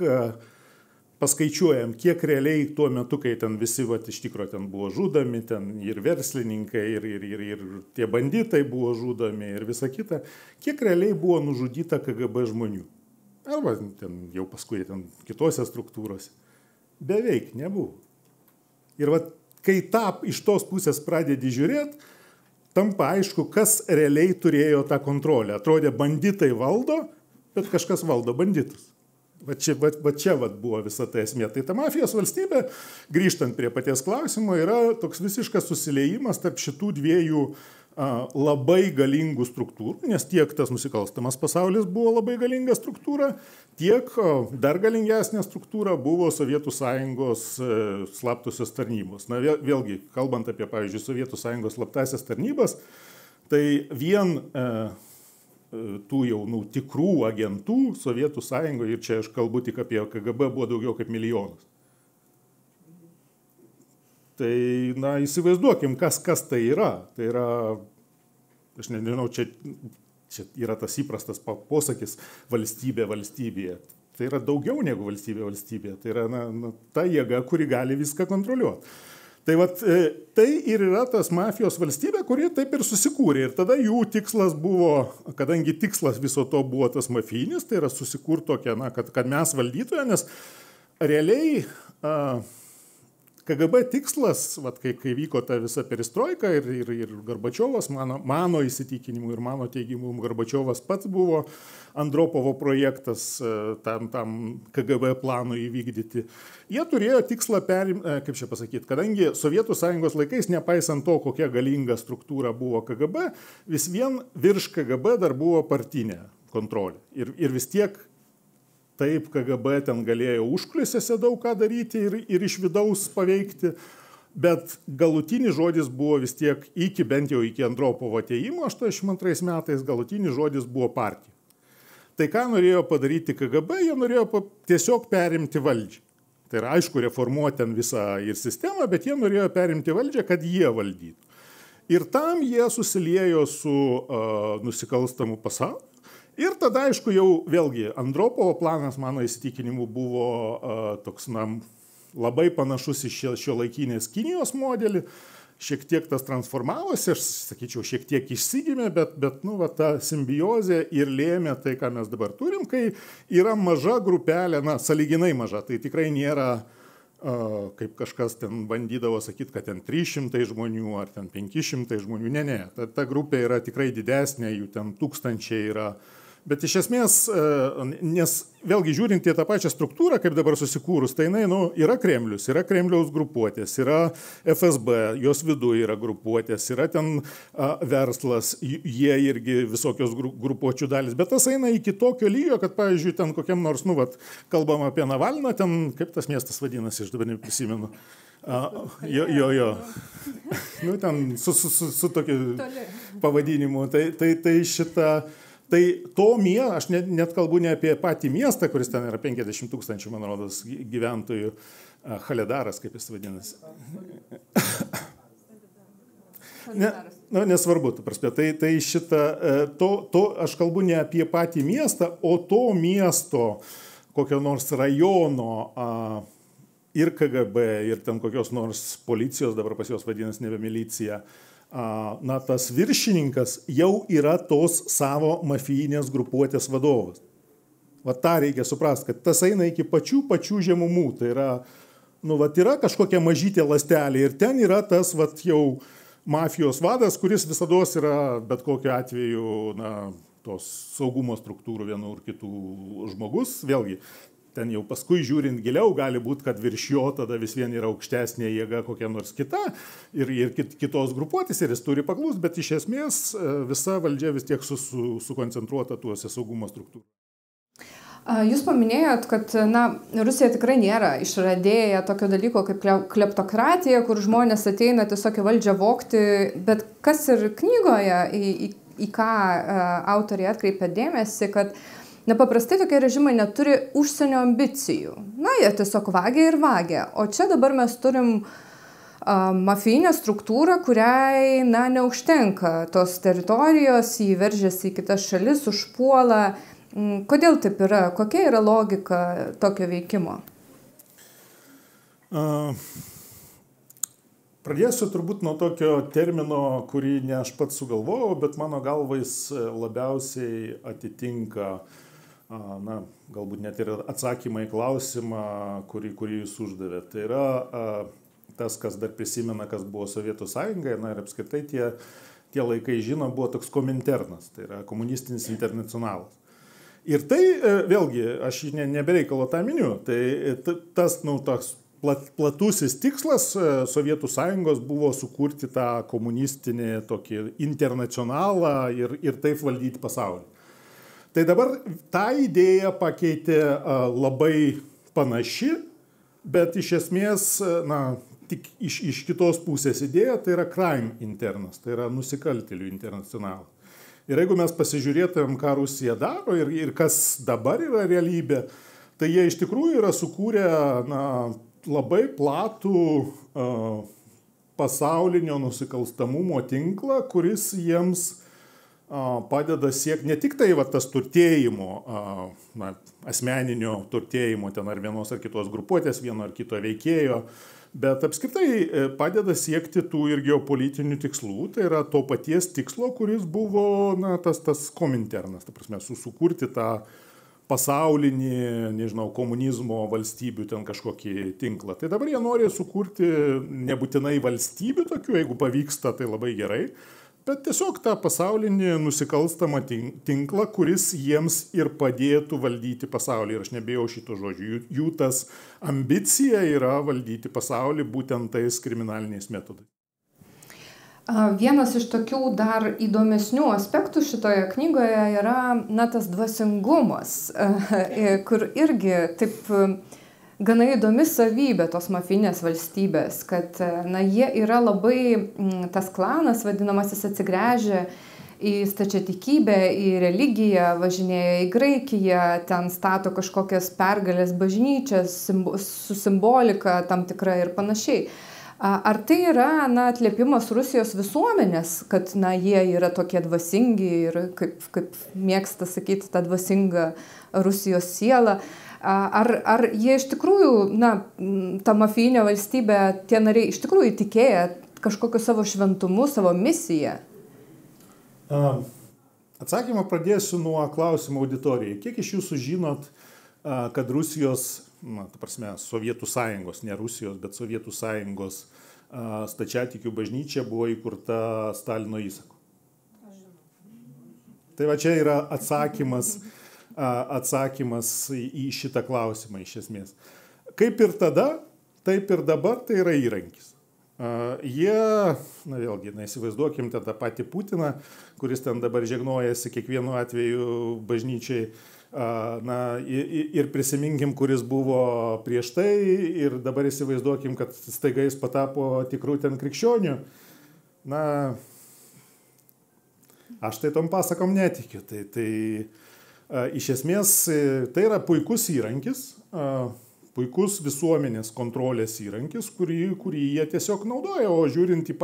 paskaičiuojam, kiek realiai tuo metu, kai ten visi iš tikrųjų ten buvo žudomi, ten ir verslininkai, ir tie banditai buvo žudomi ir visa kita, kiek realiai buvo nužudyta KGB žmonių. Arba ten jau paskui ten kitose struktūrose. Beveik nebuvo. Ir kai iš tos pusės pradedi žiūrėti, tampa aišku, kas realiai turėjo tą kontrolę. Atrodė, banditai valdo, bet kažkas valdo banditus. Va čia buvo visa ta esmė. Tai ta mafijos valstybė, grįžtant prie paties klausimo, yra toks visiškas susiliejimas tarp šitų dviejų labai galingų struktūrų, nes tiek tas nusikalstamas pasaulis buvo labai galinga struktūra, tiek dar galingesnė struktūra buvo Sovietų Sąjungos slaptosios tarnybos. Vėlgi, kalbant apie, pavyzdžiui, Sovietų Sąjungos slaptasias tarnybas, tai vien tų jaunų tikrų agentų Sovietų Sąjungoje, ir čia aš kalbu tik apie KGB, buvo daugiau kaip milijonas. Tai, įsivaizduokim, kas tai yra. Tai yra, aš nežinau, čia yra tas įprastas posakis valstybė valstybėje. Tai yra daugiau negu valstybė valstybėje. Tai yra ta jėga, kuri gali viską kontroliuoti. Tai ir yra tas mafijos valstybė, kuri taip ir susikūrė. Ir tada jų tikslas buvo, kadangi tikslas viso to buvo tas mafijinis, tai yra susikurti tokia, kad mes valdytoje, nes realiai KGB tikslas, kai vyko ta visa perestroika ir Gorbačiovas, mano įsitikinimu ir mano teigimu, Gorbačiovas pats buvo Andropovo projektas tam KGB planui įvykdyti. Jie turėjo tikslą kaip čia pasakyti, kadangi Sovietų Sąjungos laikais, nepaisant to, kokia galinga struktūra buvo KGB, vis vien virš KGB dar buvo partinė kontrolė. Ir vis tiek taip KGB ten galėjo užkulisėse daug ką daryti ir iš vidaus paveikti, bet galutinis žodis buvo vis tiek bent jau iki Andropovo atėjimo 82 metais, galutinis žodis buvo partija. Tai ką norėjo padaryti KGB, jie norėjo tiesiog perimti valdžią. Tai yra, aišku, reformuoti ten visą ir sistemą, bet jie norėjo perimti valdžią, kad jie valdytų. Ir tam jie susiliejo su nusikalstamu pasauliu. Ir tada, aišku, jau vėlgi Andropovo planas, mano įsitikinimu, buvo toks labai panašus į šiuolaikinės Kinijos modelį. Šiek tiek tas transformavosi, aš sakyčiau, šiek tiek išsigimė, bet ta simbiozė ir lėmė tai, ką mes dabar turim, kai yra maža grupelė, sąlyginai maža, tai tikrai nėra, kaip kažkas ten bandydavo sakyti, kad ten 300 žmonių ar ten 500 žmonių, ne, ta grupė yra tikrai didesnė, jų ten tūkstančiai yra. Bet iš esmės, nes vėlgi žiūrint į tą pačią struktūrą, kaip dabar susikūrus, tai yra Kremlius, yra Kremliaus grupuotės, yra FSB, jos viduje yra grupuotės, yra ten verslas, jie irgi visokios grupuočių dalis. Bet tas eina iki tokio lygio, kad, pavyzdžiui, ten kokiam nors, kalbam apie Navalną, ten, kaip tas miestas vadinasi, aš dabar neprisimenu. Jo. Ten su tokiu pavadinimu. Tai šitą... Tai aš net kalbu ne apie patį miestą, kuris ten yra 50 000, man rodos, gyventojų, Haledaras, kaip jis vadinasi. Nesvarbu, tai šitą, aš kalbu ne apie patį miestą, o to miesto, kokio nors rajono ir KGB, ir ten kokios nors policijos, dabar pas juos vadinasi nebe milicija, tas viršininkas jau yra tos savo mafijinės grupuotės vadovas. Ta reikia suprasti, kad tas eina iki pačių žemumų. Tai yra, yra kažkokia mažytė ląstelė ir ten yra tas jau mafijos vadas, kuris visados yra bet kokiu atveju tos saugumo struktūrų vienų ir kitų žmogus. Vėlgi, ten jau paskui žiūrint giliau, gali būti, kad virš jo tada vis vien yra aukštesnė jėga kokia nors kita ir kitos grupuotės ir jis turi paklūsti, bet iš esmės visa valdžia vis tiek sukoncentruota tuose saugumo struktūrų. Jūs paminėjot, kad Rusija tikrai nėra išradėję tokio dalyko kaip kleptokratija, kur žmonės ateina tiesiog į valdžią vogti, bet kas ir knygoje, į ką autoriai atkreipia dėmesį, kad nepaprastai tokie režimai neturi užsienio ambicijų. Jie tiesiog vagia. O čia dabar mes turim mafijinę struktūrą, kuriai, neužtenka tos teritorijos, jį veržiasi į kitas šalis, užpuola. Kodėl taip yra? Kokia yra logika tokio veikimo? Pradėsiu turbūt nuo tokio termino, kurį ne aš pats sugalvojau, bet mano galva jis labiausiai atitinka, galbūt net ir atsakymą į klausimą, kurį jūs uždavėte. Tai yra tas, kas dar prisimena, kas buvo Sovietų sąjunga, ir apskritai tie laikai žino, buvo toks kominternas, tai yra komunistinis internacionalas. Ir tai, vėlgi, aš nebereikalo tą miniu, tai tas platusis tikslas Sovietų sąjungos buvo sukurti tą komunistinį tokį internacionalą ir taip valdyti pasaulį. Tai dabar tą idėją pakeitė labai panaši, bet iš esmės, tik iš kitos pusės idėja, tai yra crime internas, tai yra nusikaltėlių internacionalas. Ir jeigu mes pasižiūrėtumėm, ką Rusija daro ir kas dabar yra realybė, tai jie iš tikrųjų yra sukūrę labai platų pasaulinio nusikalstamumo tinklą, kuris jiems padeda siekti ne tik tai tas turtėjimo, asmeninio turtėjimo ten ar vienos ar kitos grupuotės, vieno ar kito veikėjo, bet apskritai padeda siekti tų ir geopolitinių tikslų, tai yra to paties tikslo, kuris buvo tas kominternas, ta prasme, sukurti tą pasaulinį, komunizmo valstybių ten kažkokį tinklą. Tai dabar jie nori sukurti nebūtinai valstybių tokių, jeigu pavyksta, tai labai gerai, bet tiesiog tą pasaulinį nusikalstamą tinklą, kuris jiems ir padėtų valdyti pasaulį. Ir aš nebijau šito žodžių. Jų tas ambicija yra valdyti pasaulį būtent tais kriminaliniais metodais. Vienas iš tokių dar įdomesnių aspektų šitoje knygoje yra tas dvasingumas, kur irgi taip gana įdomi savybė tos mafijinės valstybės, kad jie yra labai, tas klanas vadinamasis atsigręžia į stačiatikybę, į religiją, važinėja į Graikiją, ten stato kažkokias pergalės bažnyčias su simbolika tam tikra ir panašiai. Ar tai yra atliepimas Rusijos visuomenės, kad jie yra tokie dvasingi ir kaip mėgsta sakyti tą dvasingą Rusijos sielą? Ar jie iš tikrųjų, ta mafijinė valstybė, tie nariai iš tikrųjų įtikėję kažkokiu savo šventumu, savo misiją? Atsakymą pradėsiu nuo klausimo auditorijai. Kiek iš jūsų žinot, kad Rusijos, ta prasme, Sovietų sąjungos, ne Rusijos, bet Sovietų sąjungos stačiatikių bažnyčia buvo įkurta Stalino įsaku? Tai va čia yra atsakymas į šitą klausimą iš esmės. Kaip ir tada, taip ir dabar tai yra įrankis. Jie, vėlgi, įsivaizduokim tą patį Putiną, kuris ten dabar žegnojasi kiekvienu atveju bažnyčiai, ir prisiminkim, kuris buvo prieš tai, ir dabar įsivaizduokim, kad staiga jis patapo tikrų ten krikščionių. Aš tai tom pasakom netikiu. Tai iš esmės tai yra puikus įrankis, puikus visuomenės kontrolės įrankis, kurį jie tiesiog naudoja, o žiūrint į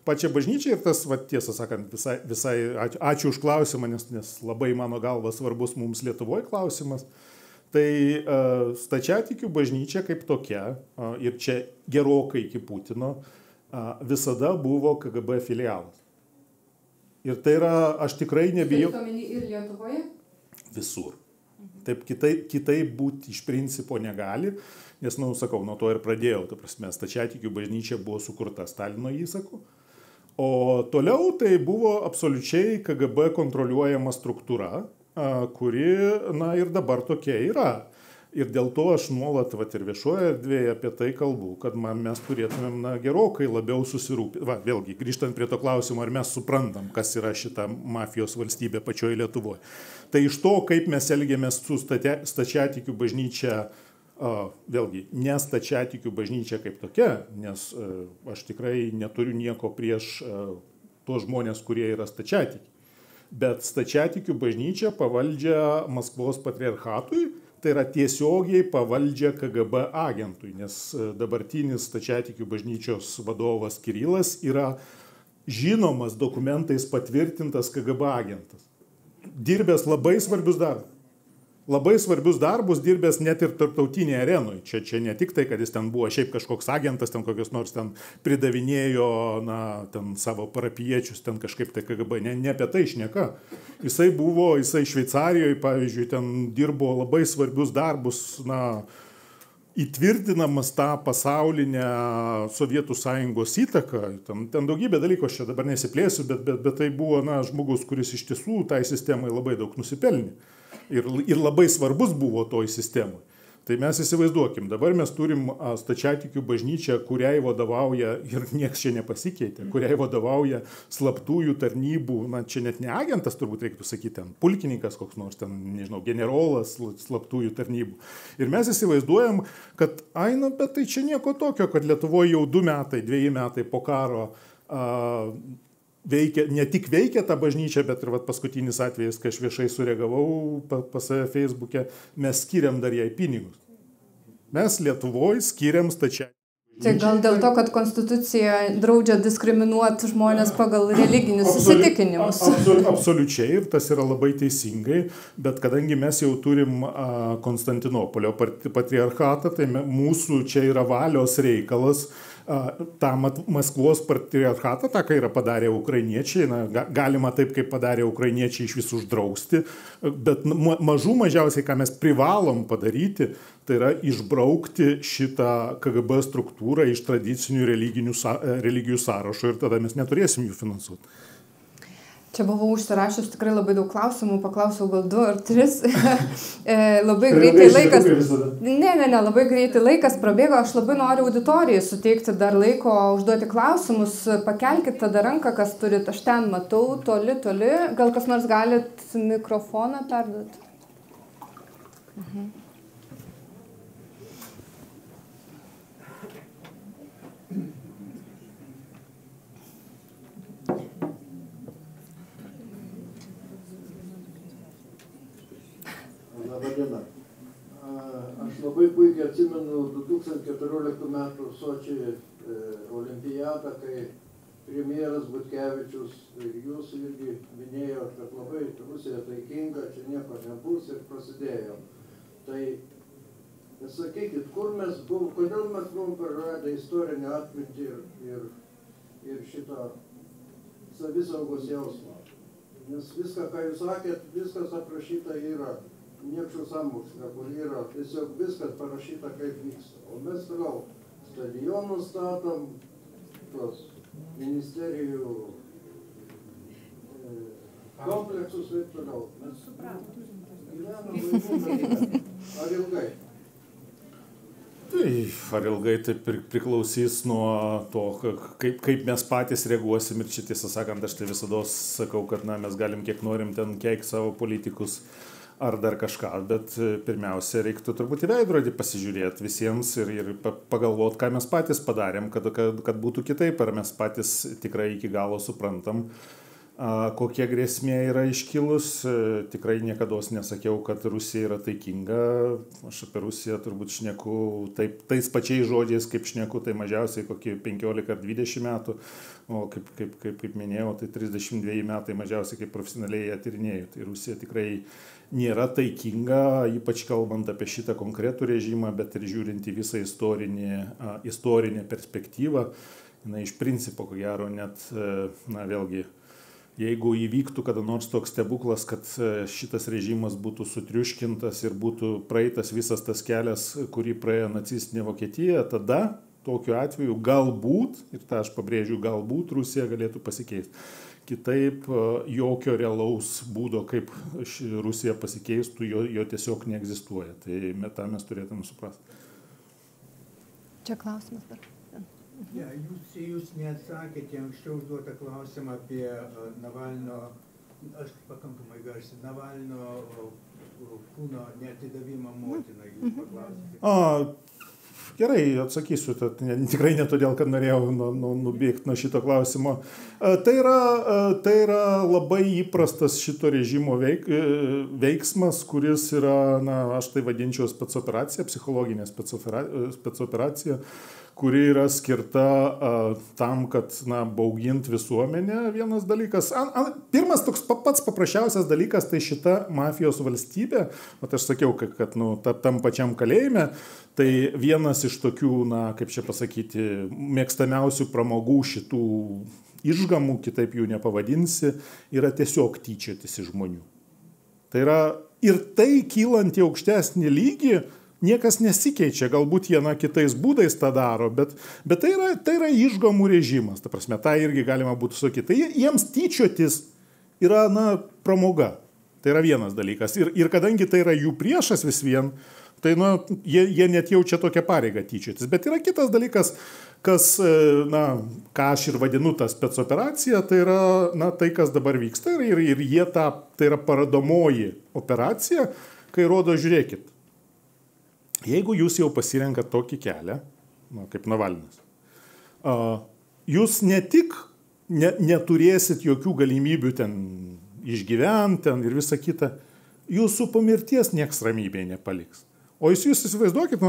pačią bažnyčią ir tas, tiesą sakant, visai ačiū už klausimą, nes labai mano galva svarbus mums Lietuvoje klausimas. Tai stačiatikių bažnyčia kaip tokia, ir čia gerokai iki Putino, visada buvo KGB filialas. Ir tai yra, aš tikrai nebijau. Tai ir Lietuvoje? Visur. Taip kitaip būti iš principo negali, nes, sakau, nuo to ir pradėjau, ta prasme, stačiatikių bažnyčia buvo sukurta Stalino įsaku, o toliau tai buvo absoliučiai KGB kontroliuojama struktūra, kuri, ir dabar tokia yra. Ir dėl to aš nuolat ir viešoje erdvėje apie tai kalbu, kad mes turėtumėm gerokai labiau susirūpinti. Vėlgi, grįžtant prie to klausimo, ar mes suprantam, kas yra šita mafijos valstybė pačioje Lietuvoje. Tai iš to, kaip mes elgiamės su stačiatikių bažnyčia, vėlgi, ne stačiatikių bažnyčia kaip tokia, nes aš tikrai neturiu nieko prieš tuos žmonės, kurie yra stačiatikiai. Bet stačiatikių bažnyčia pavaldžia Maskvos patriarchatui, tai yra tiesiogiai pavaldžia KGB agentui, nes dabartinis stačiatikių bažnyčios vadovas Kirilas yra žinomas dokumentais patvirtintas KGB agentas. Dirbęs labai svarbius darbus. Labai svarbius darbus dirbęs net ir tarptautinėje arenoje. Čia ne tik tai, kad jis ten buvo šiaip kažkoks agentas, ten kokios nors ten pridavinėjo ten savo parapiečius, ten kažkaip tai KGB, ne apie tai šneka. Jisai Šveicarijoje, pavyzdžiui, ten dirbo labai svarbius darbus, įtvirtinamas tą pasaulinę Sovietų Sąjungos įtaką. Ten daugybė dalykų, aš čia dabar nesiplėsiu, bet tai buvo žmogus, kuris iš tiesų tai sistemai labai daug nusipelnė. Ir labai svarbus buvo toj sistemai. Tai mes įsivaizduokim, dabar mes turim stačiatikių bažnyčią, kuriai vadovauja, ir nieks čia nepasikeitė, kuriai vadovauja slaptųjų tarnybų, čia net ne agentas, turbūt reiktų sakyti, ten pulkininkas koks nors, ten, nežinau, generolas slaptųjų tarnybų. Ir mes įsivaizduojam, kad, bet tai čia nieko tokio, kad Lietuvoje jau 2 metai po karo ne tik veikia tą bažnyčią, bet ir paskutinis atvejis, kai aš viešai sureagavau pas save Facebook'e, mes skiriam dar jai pinigus. Mes Lietuvoje skiriam stačiatikių. Tai gal dėl to, kad konstitucija draudžia diskriminuoti žmonės pagal religinius įsitikinimus. Absoliučiai, ir tas yra labai teisingai, bet kadangi mes jau turim Konstantinopolio patriarchatą, tai mūsų čia yra valios reikalas tą Maskvos patriarchatą, tą, ką yra padarę ukrainiečiai, galima taip, kaip padarė ukrainiečiai, iš visų uždrausti, bet mažiausiai, ką mes privalom padaryti, tai yra išbraukti šitą KGB struktūrą iš tradicinių religijų sąrašo ir tada mes neturėsim jų finansuoti. Čia buvau užsirašęs tikrai labai daug klausimų, paklausiau gal 2 ar 3. Labai greitai laikas. Labai greitai laikas prabėgo, aš labai noriu auditorijai suteikti dar laiko užduoti klausimus. Pakelkite tada ranką, kas turit, aš ten matau, toli. Gal kas nors galit mikrofoną perduoti? Labadiena. Aš labai puikiai atsimenu 2014 metų Sočį olimpiadą, kai premjeras Butkevičius ir jūs irgi minėjo, kad labai Rusija taikinga, čia nieko nebus ir prasidėjo. Tai sakykit, kodėl mes buvom praradę istorinę atmintį ir šitą savisaugos jausmą? Nes viską, ką jūs sakėt, viskas aprašyta yra. Niekšų sąmokslė, kur yra tiesiog viskas parašyta, kaip vyksta. O mes toliau stadionus statom, tos ministerijų kompleksus ir toliau. Mes gyvenam vaikų. Ar ilgai? Tai ar ilgai tai priklausys nuo to, kaip mes patys reaguosim. Ir čia tiesą sakant, aš tai visada sakau, kad mes galim kiek norim ten keikti savo politikus ar dar kažką, bet pirmiausia, reiktų turbūt į veidrodį pasižiūrėti visiems ir pagalvoti, ką mes patys padarėm, kad būtų kitaip, ar mes patys tikrai iki galo suprantam, kokia grėsmė yra iškilus. Tikrai niekados nesakiau, kad Rusija yra taikinga. Aš apie Rusiją turbūt šneku tais pačiais žodžiais, kaip šneku, tai mažiausiai kokie 15 ar 20 metų. O kaip minėjau, tai 32 metai mažiausiai kaip profesionaliai ją tyrinėjau. Tai Rusija tikrai nėra taikinga, ypač kalbant apie šitą konkretų režimą, bet ir žiūrint į visą istorinę perspektyvą. Na, iš principo, ko gero, net, vėlgi, jeigu įvyktų kada nors toks stebuklas, kad šitas režimas būtų sutriuškintas ir būtų praeitas visas tas kelias, kurį praėjo nacistinė Vokietija, tada tokiu atveju galbūt, ir tą aš pabrėžiu, galbūt Rusija galėtų pasikeisti. Kitaip jokio realaus būdo, kaip Rusija pasikeistų, jo tiesiog neegzistuoja. Tai tą mes turėtume suprasti. Čia klausimas dar. Ja, jūs neatsakėte anksčiau užduotą klausimą apie Navalno, aš pakankamai garsiai, Navalno kūno neatidavimą motinai. Jūs paklausėte. Gerai, atsakysiu, tikrai ne todėl, kad norėjau nubėgti nuo šito klausimo. Tai yra labai įprastas šito režimo veiksmas, kuris yra, aš tai vadinčiau specoperacija, psichologinė specoperacija, kuri yra skirta tam, kad baugint visuomenę, vienas dalykas. Pirmas toks pats paprasčiausias dalykas, tai šita mafijos valstybė, aš sakiau, kad tam pačiam kalėjime, tai vienas iš tokių, kaip čia pasakyti, mėgstamiausių pramogų šitų išgamų, kitaip jų nepavadinsi, yra tiesiog tyčiotis iš žmonių. Tai yra ir tai kylant į aukštesnį lygį, niekas nesikeičia, galbūt jie kitais būdais tą daro, bet tai yra išgamų režimas, ta prasme, tą irgi galima būtų sakyti. Tai jiems tyčiotis yra, pramoga, tai yra vienas dalykas. Ir kadangi tai yra jų priešas vis vien, tai jie net jaučia tokią pareigą tyčiotis. Bet yra kitas dalykas, ką aš ir vadinu tą specoperaciją, tai yra tai, kas dabar vyksta ir jie tai yra parodomoji operacija, kai rodo, žiūrėkit, jeigu jūs jau pasirenkat tokį kelią, kaip Navalnas, jūs ne tik neturėsit jokių galimybių ten išgyventi ir visa kita, jūsų po mirties nieks ramybėje nepaliks. O jūs įsivaizduokit,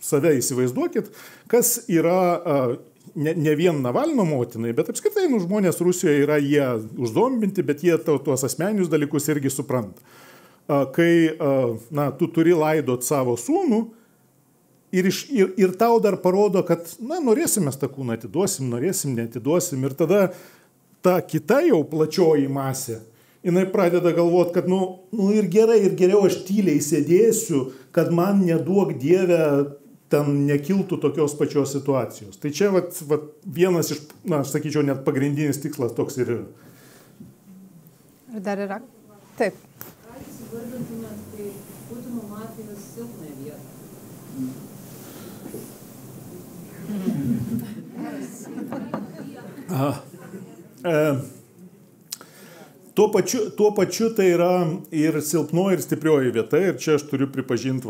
save įsivaizduokit, kas yra ne vien Navalno motinai, bet apskritai žmonės Rusijoje yra jie užzombinti, bet jie tuos asmeninius dalykus irgi supranta. Kai tu turi laidot savo sūnų ir tau dar parodo, kad norėsim mes tą kūną atiduosim, norėsim neatiduosim, ir tada ta kita jau plačioji masė, jinai pradeda galvoti, kad ir gerai, ir geriau aš tyliai sėdėsiu, kad man neduok Dieve ten nekiltų tokios pačios situacijos. Tai čia vienas iš, sakyčiau, net pagrindinis tikslas toks ir yra. Ir dar yra? Taip. Vardintumėt kaip Putino mafijos silpnąją vietą? Tuo pačiu tai yra ir silpnoji, ir stiprioji vieta, ir čia aš turiu pripažinti,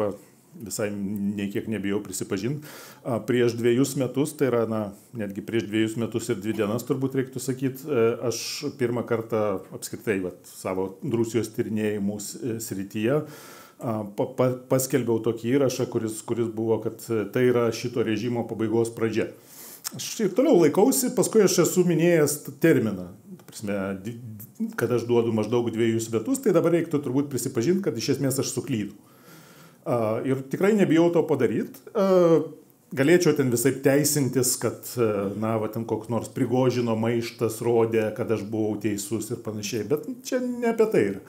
visai niekiek nebijau prisipažinti, prieš 2 metus, tai yra netgi prieš 2 metus ir 2 dienas turbūt reiktų sakyti, aš pirmą kartą apskritai savo Rusijos tyrinėjimų srityje paskelbiau tokį įrašą, kuris buvo, kad tai yra šito režimo pabaigos pradžia. Aš ir toliau laikausi, paskui aš esu minėjęs terminą, kad aš duodu maždaug 2 metus, tai dabar reiktų turbūt prisipažinti, kad iš esmės aš suklydau. Ir tikrai nebijau to padaryti. Galėčiau ten visai teisintis, kad ten koks nors Prigožino maištas rodė, kad aš buvau teisus ir panašiai, bet čia ne apie tai yra.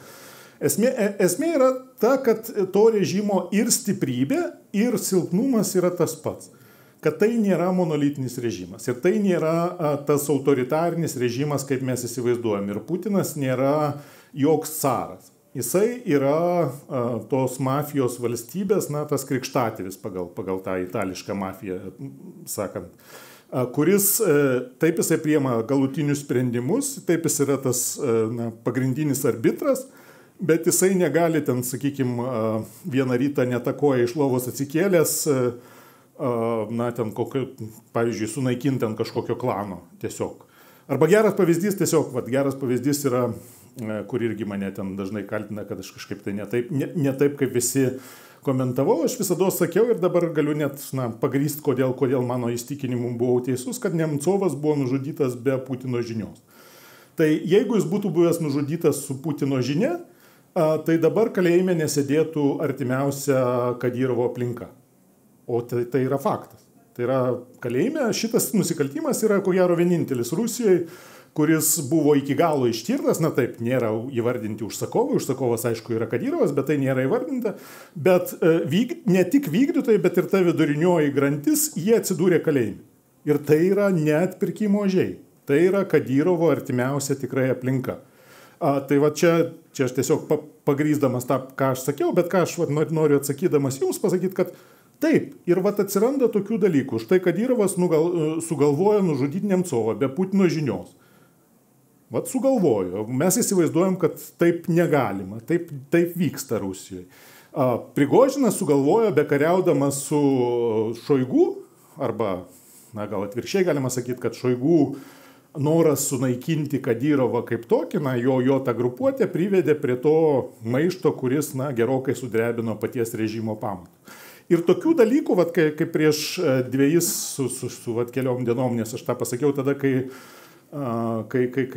Esmė yra ta, kad to režimo ir stiprybė, ir silpnumas yra tas pats. Kad tai nėra monolitinis režimas. Ir tai nėra tas autoritarinis režimas, kaip mes įsivaizduojam. Ir Putinas nėra joks caras. Jisai yra tos mafijos valstybės, tas krikštatėvis pagal tą itališką mafiją, sakant, kuris taip jisai priima galutinius sprendimus, taip jis yra tas pagrindinis arbitras, bet jisai negali ten, sakykime, vieną rytą netakoja iš lovos atsikėlęs, ten pavyzdžiui, sunaikinti ant kažkokio klano tiesiog. Arba geras pavyzdys, tiesiog, geras pavyzdys yra, kur irgi mane ten dažnai kaltina, kad aš kažkaip tai ne taip kaip visi komentavau, aš visada sakiau ir dabar galiu net pagrįsti, kodėl mano įstikinimu buvau teisus, kad Nemcovas buvo nužudytas be Putino žinios. Tai jeigu jis būtų buvęs nužudytas su Putino žinia, tai dabar kalėjime nesėdėtų artimiausia Kadyrovo aplinka. O tai yra faktas. Tai yra kalėjime, šitas nusikaltimas yra ko gero vienintelis Rusijoje, kuris buvo iki galo ištirtas, taip, nėra įvardinti užsakovai, užsakovas aišku yra Kadyrovas, bet tai nėra įvardinta, bet ne tik vykdytojai, bet ir ta vidurinioji grantis, jie atsidūrė kalėjime. Ir tai yra net pirkimo ožiai, tai yra Kadyrovo artimiausia tikrai aplinka. Tai čia aš tiesiog pagrįsdamas tą, ką aš sakiau, bet ką aš noriu atsakydamas jums pasakyti, kad taip, ir atsiranda tokių dalykų. Štai Kadyrovas sugalvojo nužudyti Nemcovą be Putino žinios. Sugalvojo. Mes įsivaizduojam, kad taip negalima, taip vyksta Rusijoje. Prigožinas sugalvojo, bekariaudamas su Šoigu, arba, gal atvirkščiai galima sakyti, kad Šoigu noras sunaikinti Kadyrovą kaip tokį, jo ta grupuotė privedė prie to maišto, kuris, gerokai sudrebino paties režimo pamatą. Ir tokių dalykų, kaip prieš dviejus su keliom dienom, nes aš tą pasakiau tada, kai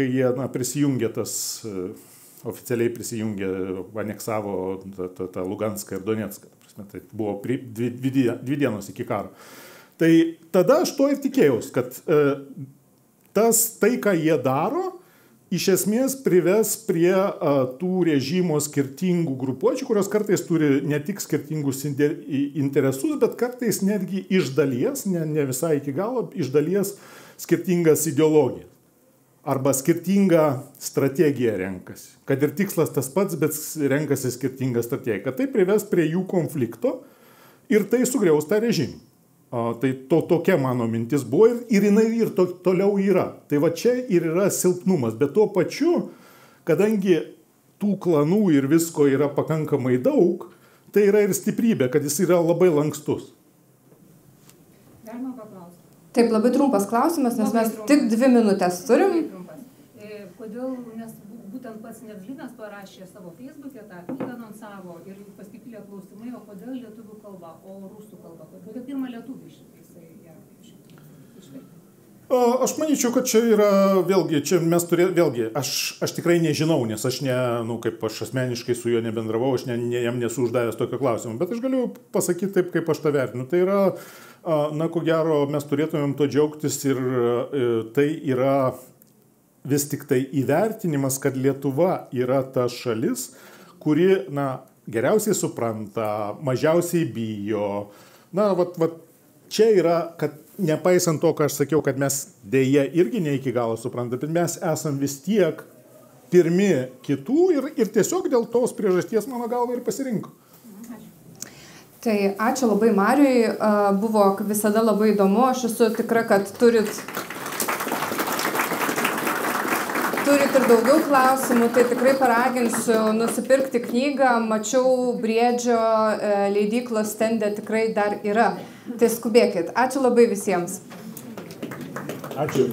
jie prisijungė oficialiai prisijungė, aneksavo tą Luganską ir Donetską. Tai buvo dvi dienos iki karo. Tai tada aš to ir tikėjausi, kad tai, ką jie daro, iš esmės prives prie tų režimo skirtingų grupuočių, kurios kartais turi ne tik skirtingus interesus, bet kartais netgi iš dalies, ne visai iki galo, iš dalies skirtingas ideologijas. Arba skirtingą strategiją renkasi. Kad ir tikslas tas pats, bet renkasi skirtingą strategiją. Kad tai prives prie jų konflikto ir tai sugriaus tą režimą. Tai tokia mano mintis buvo ir jinai ir toliau yra. Tai čia ir yra silpnumas. Bet tuo pačiu, kadangi tų klanų ir visko yra pakankamai daug, tai yra ir stiprybė, kad jis yra labai lankstus. Galima paklausti? Taip, labai trumpas klausimas, nes mes tik 2 minutės turim. Kodėl, nes būtent pats Nevzlinas parašė savo Facebook'e, tą knygą anonsavo ir pasipylė klausimai, o kodėl lietuvių kalba, o rusų kalba? Kodėl pirmą lietuvį jisai ją išvertė? Aš manyčiau, kad čia yra, vėlgi, aš tikrai nežinau, nes aš kaip aš asmeniškai su juo nebendravau, aš jam nesu uždavęs tokio klausimo, bet aš galiu pasakyti taip, kaip aš tą vertinu. Tai yra, ko gero, mes turėtumėm to džiaugtis ir tai yra vis tik tai įvertinimas, kad Lietuva yra ta šalis, kuri, geriausiai supranta, mažiausiai bijo. Čia yra, kad nepaisant to, ką aš sakiau, kad mes dėja irgi ne iki galo suprantame, bet mes esam vis tiek pirmi kitų ir tiesiog dėl tos priežasties, mano galva, ir pasirinko. Tai ačiū labai Mariui, buvo visada labai įdomu, aš esu tikra, kad turit ir daugiau klausimų, tai tikrai paraginsiu nusipirkti knygą, mačiau Briedžio leidyklos stende tikrai dar yra. Tai skubėkit. Ačiū labai visiems. Ačiū.